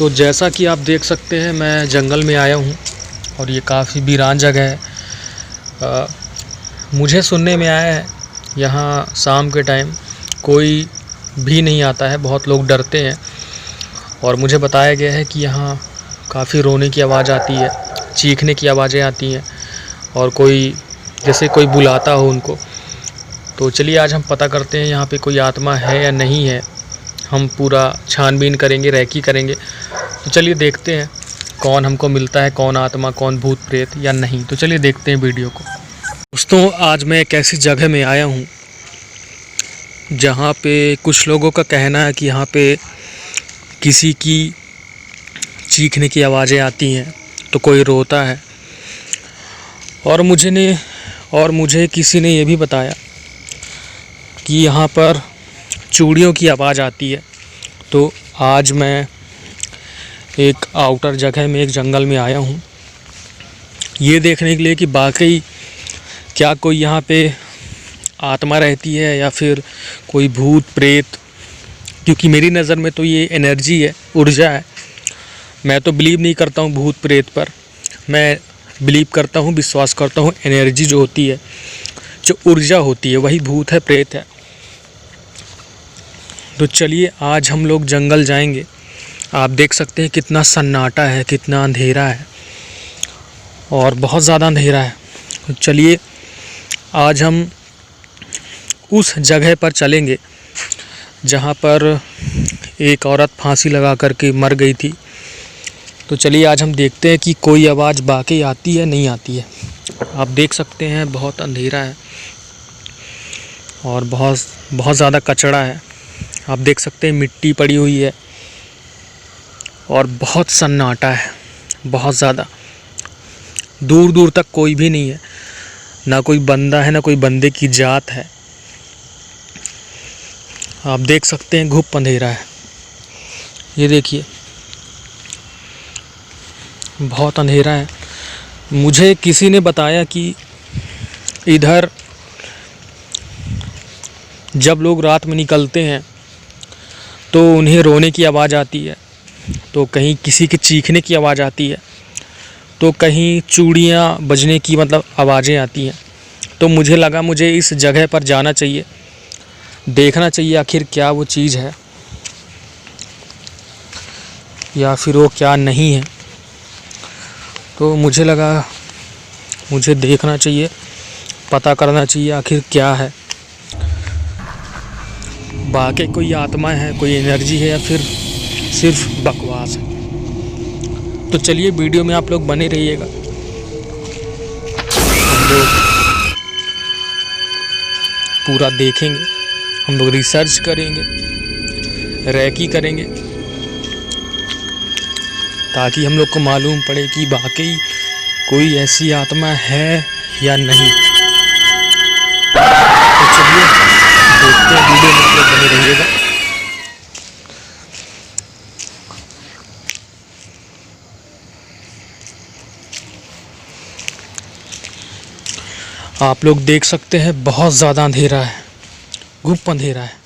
तो जैसा कि आप देख सकते हैं मैं जंगल में आया हूँ और ये काफ़ी वीरान जगह है। मुझे सुनने में आया है यहाँ शाम के टाइम कोई भी नहीं आता है, बहुत लोग डरते हैं। और मुझे बताया गया है कि यहाँ काफ़ी रोने की आवाज़ आती है, चीखने की आवाज़ें आती हैं और कोई जैसे कोई बुलाता हो उनको। तो चलिए आज हम पता करते हैं यहाँ पे कोई आत्मा है या नहीं है। हम पूरा छानबीन करेंगे, रेकी करेंगे। तो चलिए देखते हैं कौन हमको मिलता है, कौन आत्मा, कौन भूत प्रेत या नहीं। तो चलिए देखते हैं वीडियो को। दोस्तों आज मैं एक ऐसी जगह में आया हूँ जहाँ पे कुछ लोगों का कहना है कि यहाँ पे किसी की चीखने की आवाज़ें आती हैं, तो कोई रोता है। और मुझे किसी ने ये भी बताया कि यहाँ पर चूड़ियों की आवाज़ आती है। तो आज मैं एक आउटर जगह में, एक जंगल में आया हूँ ये देखने के लिए कि वाकई क्या कोई यहाँ पे आत्मा रहती है या फिर कोई भूत प्रेत। क्योंकि मेरी नज़र में तो ये एनर्जी है, ऊर्जा है। मैं तो बिलीव नहीं करता हूँ भूत प्रेत पर, मैं बिलीव करता हूँ, विश्वास करता हूँ एनर्जी जो होती है, जो ऊर्जा होती है, वही भूत है, प्रेत है। तो चलिए आज हम लोग जंगल जाएंगे। आप देख सकते हैं कितना सन्नाटा है, कितना अंधेरा है और बहुत ज़्यादा अंधेरा है। तो चलिए आज हम उस जगह पर चलेंगे जहाँ पर एक औरत फांसी लगा करके मर गई थी। तो चलिए आज हम देखते हैं कि कोई आवाज़ वाकई आती है नहीं आती है। आप देख सकते हैं बहुत अंधेरा है और बहुत ज़्यादा कचड़ा है। आप देख सकते हैं मिट्टी पड़ी हुई है और बहुत सन्नाटा है, बहुत ज़्यादा। दूर दूर तक कोई भी नहीं है, ना कोई बंदा है, ना कोई बंदे की जात है। आप देख सकते हैं घुप अंधेरा है। ये देखिए बहुत अंधेरा है। मुझे किसी ने बताया कि इधर जब लोग रात में निकलते हैं तो उन्हें रोने की आवाज़ आती है, तो कहीं किसी के चीखने की आवाज़ आती है, तो कहीं चूड़ियाँ बजने की मतलब आवाज़ें आती हैं। तो मुझे लगा मुझे इस जगह पर जाना चाहिए, देखना चाहिए आखिर क्या वो चीज़ है या फिर वो क्या नहीं है। तो मुझे लगा मुझे देखना चाहिए, पता करना चाहिए आखिर क्या है, वाकई कोई आत्मा है, कोई एनर्जी है या फिर सिर्फ बकवास है। तो चलिए वीडियो में आप लोग बने रहिएगा। हम लोग पूरा देखेंगे, हम लोग रिसर्च करेंगे, रेकी करेंगे, ताकि हम लोग को मालूम पड़े कि वाकई कोई ऐसी आत्मा है या नहीं। तो चलिए देखते हैं, वीडियो में आप लोग बने रहिएगा। आप लोग देख सकते हैं बहुत ज़्यादा अंधेरा है, गुप्त अंधेरा है।